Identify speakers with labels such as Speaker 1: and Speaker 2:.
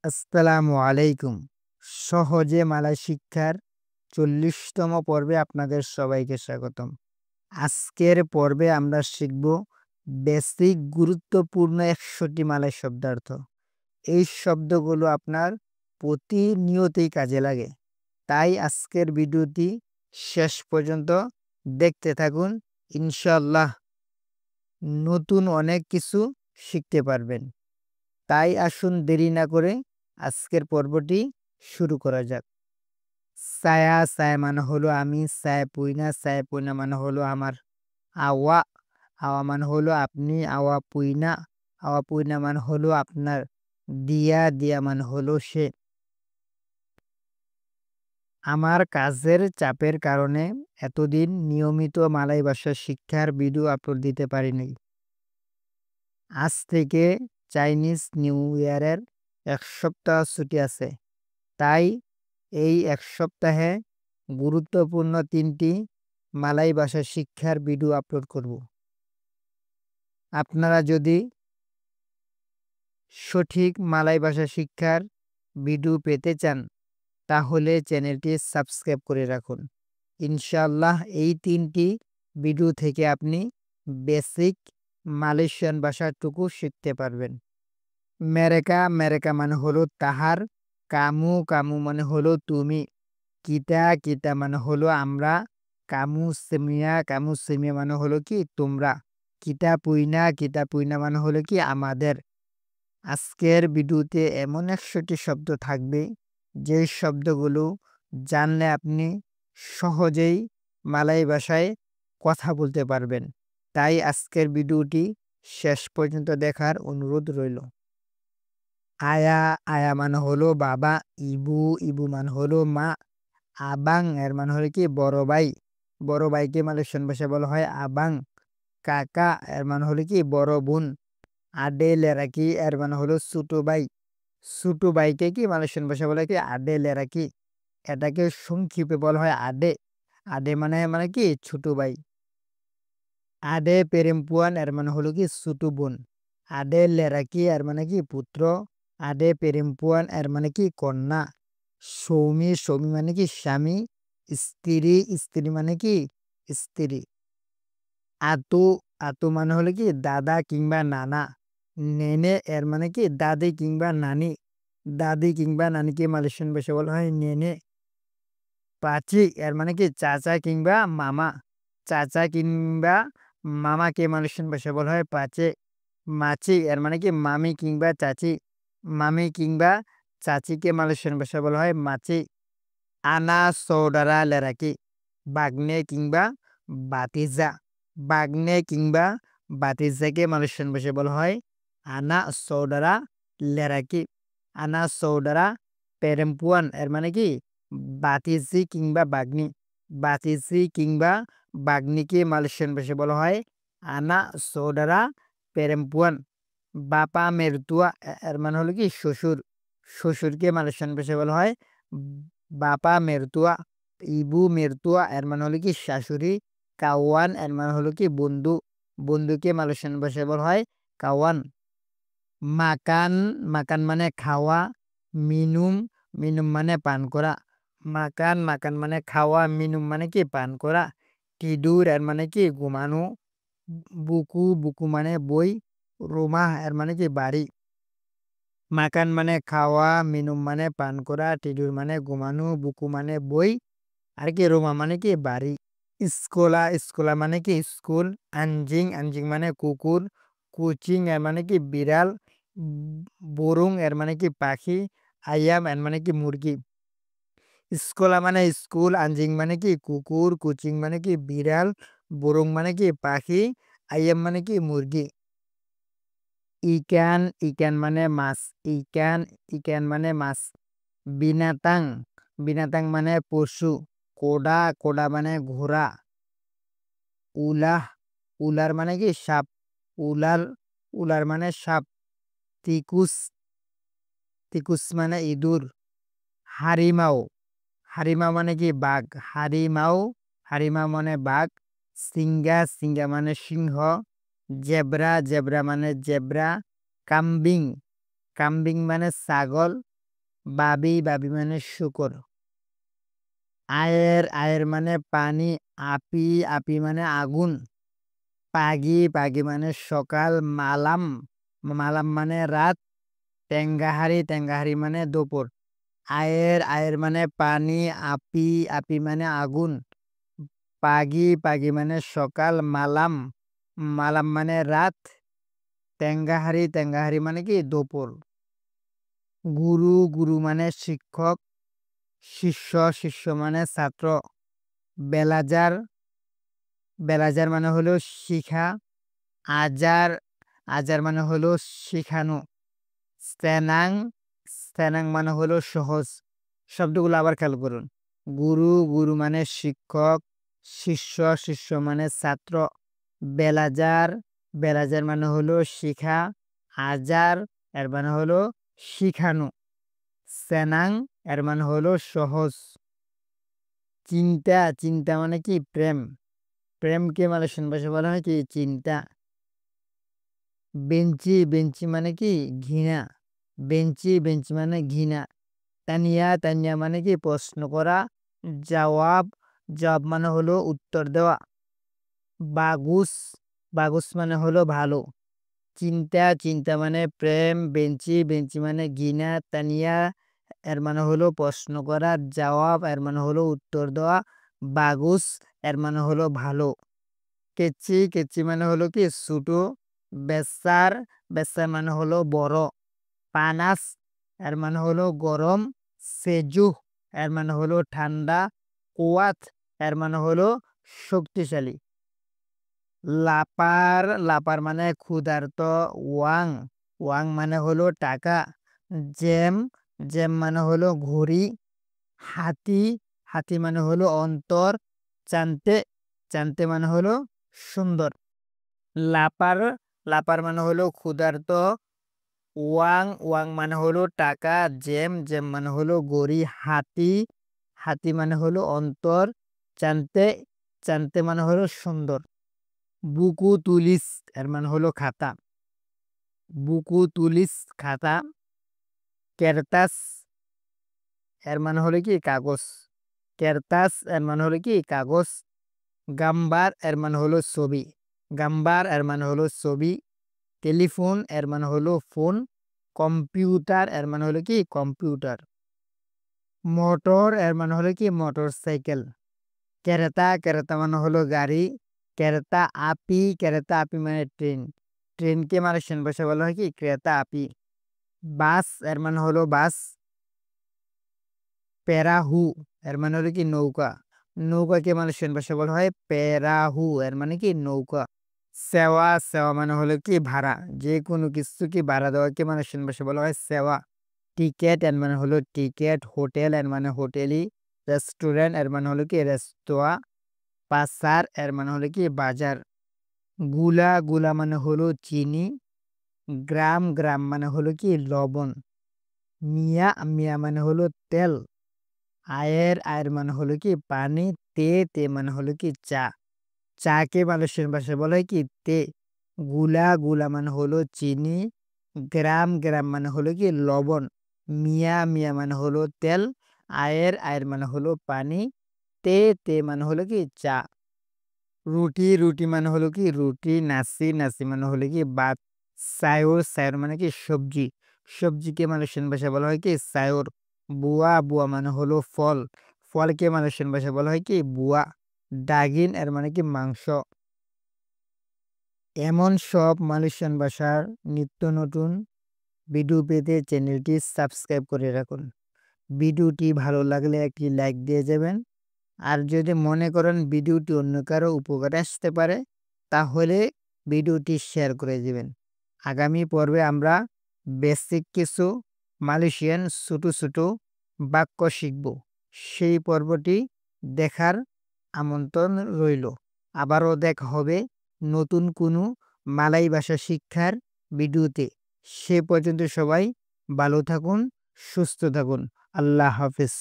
Speaker 1: আসসালামু আলাইকুম। সহজে মালয় শিক্ষার ৪০তম পর্বে আপনাদের সবাইকে স্বাগতম। আজকের পর্বে আমরা শিখব বেসিক গুরুত্বপূর্ণ ১০০টি মালয় শব্দার্থ। এই শব্দগুলো আপনার প্রতিনিয়তই কাজে লাগে। তাই আজকের ভিডিওটি শেষ পর্যন্ত দেখতে থাকুন। ইনশাআল্লাহ নতুন অনেক কিছু শিখতে পারবেন। তাই আসুন দেরি না করে আজকের পর্বটি শুরু করা যাক। ছায়া, ছায়া মানে হলো আমি, ছায়া পুইনা মানে হলো আমার। আওয়া, আওয়া মানে হলো আপনি, আওয়া পুইনা মানে হলো আপনার। দিয়া, দিয়া মানে হলো সে। আমার কাজের চাপের কারণে এতদিন নিয়মিত মালয় ভাষা শিক্ষার ভিডিও আপলোড দিতে পারিনি। আজ থেকে চাইনিজ নিউ ইয়ারের ১ সপ্তাহ ছুটি আছে। তাই এই ১ সপ্তাহে গুরুত্বপূর্ণ ৩টি মালয় ভাষা শিক্ষার ভিডিও আপলোড করব। আপনারা যদি সঠিক মালয় ভাষা শিক্ষার ভিডিও পেতে চান তাহলে চ্যানেলটি সাবস্ক্রাইব করে রাখুন। ইনশাআল্লাহ এই ৩টি ভিডিও থেকে আপনি বেসিক মালয়েশিয়ান ভাষাটুকু শিখতে পারবেন। মেরেকা, মেরেকা মানে হলো তাহার। কামু, কামু মানে হলো তুমি। কিতা, কিতা মানে হলো আমরা। কামু সেমিয়া মানে হলো কি তোমরা। কিতা পুইনা মানে হলো কি আমাদের। আজকের ভিডিওতে এমন ১০০টি শব্দ থাকবে যে শব্দগুলো জানলে আপনি সহজেই মালয় ভাষায় কথা বলতে পারবেন। তাই আজকের ভিডিওটি শেষ পর্যন্ত দেখার অনুরোধ রইল। আয়া, আয়া মানে হলো বাবা। ইবু, ইবু মানে হলো মা। আবাং এর মানে হলো কি বড় ভাই। বড় ভাইকে মালয়েশিয়ান ভাষায় বলা হয় আবাং। কাকা এর মানে হলো কি বড় বোন। আডে লেরাকি এর মানে হলো ছোট ভাই। ছোট ভাইকে কি মালয়েশিয়ান ভাষায় বলা হয় কি আডে লেরাকি। এটাকে সংক্ষেপে বলা হয় আডে। আডে মানে কি ছোট ভাই। আডে পেরেম্পুয়ান এর মানে হলো কি ছোট বোন। আডে লেরাকি এর মানে কি পুত্র। আডে পেরেম্পুয়ান এর মানে কি কন্যা। সৌমি, সৌমি মানে কি স্বামী। স্ত্রী, স্ত্রী মানে কি স্ত্রী। আতু, আতু মানে হলো কি দাদা কিংবা নানা। নেনে এর মানে কি দাদি কিংবা নানি। দাদি কিংবা নানিকে মালয়েশিয়ান ভাষায় বলা হয় নেনে। পাচি এর মানে কি চাচা কিংবা মামা। চাচা কিংবা মামাকে মালয়েশিয়ান ভাষায় বলা হয় পাচে। মাচি এর মানে কি মামি কিংবা চাচি। মামি কিংবা চাচিকে মালয়েশিয়ান ভাষায় বলা হয় মাচি। আনা সৌডারা লেরাকি। বাগ্নে কিংবা বাতিজা। বাগ্নে কিংবা বাতিজাকে মালয়েশিয়ান ভাষায় বলা হয় আনা সৌডারা লেরাকি। আনা সৌডারা পেরেম্পুয়ান এর মানে কি বাতিজি কিংবা বাগ্নি। বাতিজি কিংবা বাগ্নিকে মালয়েশিয়ান ভাষায় বলা হয় আনা সৌডারা পেরেম্পুয়ান। বাপা মেরতুয়া এর মানে হলো কি শ্বশুর। শ্বশুরকে মালয়েশিয়ান ভাষায় বলা হয় বাপা মেরতুয়া। ইবু মেরতুয়া এর মানে হলো কি শাশুড়ি। কাওয়ান এর মানে হলো কি বন্ধু। বন্ধুকে মালয়েশিয়ান ভাষায় বলা হয় কাওয়ান। মাকান, মাকান মানে খাওয়া। মিনুম, মিনুম মানে পান করা। মাকান, মাকান মানে খাওয়া। মিনুম মানে কি পান করা। টিডুর এর মানে কি ঘুমানো। বুকু, বুকু মানে বই। রুমাহ এর মানে কি বাড়ি। মাকান মানে খাওয়া, মিনুম মানে পান করা, টিডুর মানে ঘুমানো, বুকু মানে বই, আর কি রোমা মানে কি বাড়ি। স্কুলা, স্কুলা মানে কি স্কুল। আঞ্জিং, আঞ্জিং মানে কুকুর। কুচিং এর মানে কি বিড়াল। বুরুং এর মানে কি পাখি। আয়াম এর মানে কি মুরগি। স্কুলা মানে স্কুল, আঞ্জিং মানে কি কুকুর, কুচিং মানে কি বিড়াল, বুরুং মানে কি পাখি, আয়াম মানে কি মুরগি। ইকান, ইকান মানে মাছ। ইকান, ইকান মানে মাছ। বিনাতাং, বিনাতাং মানে পশু। কোডা, কোডা মানে ঘোড়া। উলাহ, উলার মানে কি সাপ। উলাল, উলার মানে সাপ। তিকুস, তিকুস মানে ইঁদুর। হারিমাও, হারিমাও মানে কি বাঘ। হারিমাও, হারিমাও মানে বাঘ। সিংগা, সিংগা মানে সিংহ। জেব্রা, জেব্রা মানে জেব্রা। কাম্বিং, কাম্বিং মানে ছাগল। বাবি মানে শুকর। আয়ের মানে পানি। আপি মানে আগুন। পাগি মানে সকাল। মালাম মানে রাত। টেঙ্গাহারি মানে দুপুর। আয়ের মানে পানি। আপি মানে আগুন। পাগি মানে সকাল। মালাম মানে রাত। টেঙ্গাহারি মানে কি দুপুর। গুরু মানে শিক্ষক। শিষ্য মানে ছাত্র। বেলাজার মানে হলো শিখা। আজার মানে হলো শিখানো। স্তেনাং মানে হলো সহজ। শব্দগুলো আবার খেয়াল করুন। গুরু মানে শিক্ষক। শিষ্য মানে ছাত্র। বেলাজার মানে হলো শিখা। আজার এর মানে হলো শিখানো। সেনাং এর মানে হলো সহজ। চিন্তা মানে কি প্রেমকে মালয়েশিয়ান ভাষায় বলা হয় কি চিন্তা। বেঞ্চি মানে কি ঘৃণা। বেঞ্চি মানে ঘৃণা। তানিয়া মানে কি প্রশ্ন করা। জবাব মানে হলো উত্তর দেওয়া। বাগুস মানে হলো ভালো। চিন্তা মানে প্রেম। বেঞ্চি মানে ঘৃণা। তানিয়া এর মানে হলো প্রশ্ন করা। জবাব এর মানে হলো উত্তর দেওয়া। বাগুস এর মানে হলো ভালো। কেচি মানে হলো কি ছোট। বেসার মানে হলো বড়। পানাস এর মানে হলো গরম। সেজুহ এর মানে হলো ঠান্ডা। কুয়াত এর মানে হলো শক্তিশালী। লাপার মানে ক্ষুধার্ত। ওয়াং মানে হলো টাকা। জেম মানে হলো ঘড়ি। হাতি মানে হলো অন্তর। চান্তে মানে হলো সুন্দর। লাপার মানে হলো ক্ষুধার্ত। ওয়াং মানে হলো টাকা। জেম মানে হলো গড়ি। হাতি মানে হলো অন্তর। চান্তে মানে হলো সুন্দর। বুকু তুলিস এর মানে হলো খাতা। খাতা। কেরতাস এর মানে হলো কি কাগজ। কেরতাস এর মানে হলো কি কাগজ। গাম্বার এর মানে হলো ছবি। টেলিফোন এর মানে হলো ফোন। কম্পিউটার এর মানে হলো কি কম্পিউটার। মোটর এর মানে হলো কি মোটর সাইকেল। কেরেতা মানে হলো গাড়ি। কেরেতা আপি মানে ট্রেনকে মালয়েশিয়ান ভাষায় বলা হয় কি ক্রেতা আপি। বাস এর মানে হলো বাস। পেরাহু এর মানে হলো কি নৌকাকে মালয়েশিয়ান ভাষায় বলা হয় পেরাহু এর মানে কি নৌকা। সেওয়া মানে হলো কি ভাড়া। যে কোনো কিছু কি ভাড়া দেওয়াকে মালয়েশিয়ান ভাষায় বলা হয় সেওয়া। টিকেট এর মানে হলো টিকেট। হোটেল এর মানে হোটেলি। রেস্টুরেন্ট এর মানে হলো কি রেস্তোয়া। পাসার এর মানে হলো কি বাজার। গুলা মানে হলো চিনি। গ্রাম মানে হলো কি লবণ। মিয়া মানে হলো তেল। আয়ের মানে হলো কি পানি। তে মানে হলো কি চাকে মালয়েশিয়ান ভাষায় বলা হয় কি তে। গুলা মানে হলো চিনি। গ্রাম মানে হলো কি লবণ। মিয়া মানে হলো তেল। আয়ের মানে হলো পানি। তে মানে হলো কি চা। রুটি মানে হলো কি রুটি। নাসি মানে হলো কি ভাত। সায়োর মানে কি সবজিকে মালয়েশিয়ান ভাষায় বলা হয় কি সায়োর। বুয়া মানে হলো ফলকে মালয়েশিয়ান ভাষায় বলা হয় কি বুয়া। ডাগিন এর মানে কি মাংস। এমন সব মালয়েশিয়ান ভাষার নিত্য নতুন ভিডিও পেতে চ্যানেলটি সাবস্ক্রাইব করে রাখুন। ভিডিওটি ভালো লাগলে একটি লাইক দিয়ে যাবেন। আর যদি মনে করেন ভিডিওটি অন্য কারো উপকারে আসতে পারে তাহলে ভিডিওটি শেয়ার করে দিবেন। আগামী পর্বে আমরা বেসিক কিছু মালয়েশিয়ান ছোট বাক্য শিখব। সেই পর্বটি দেখার আমন্ত্রণ রইল। আবারও দেখা হবে নতুন কোনো মালয় ভাষা শিক্ষার ভিডিওতে। সে পর্যন্ত সবাই ভালো থাকুন, সুস্থ থাকুন। আল্লাহ হাফেজ।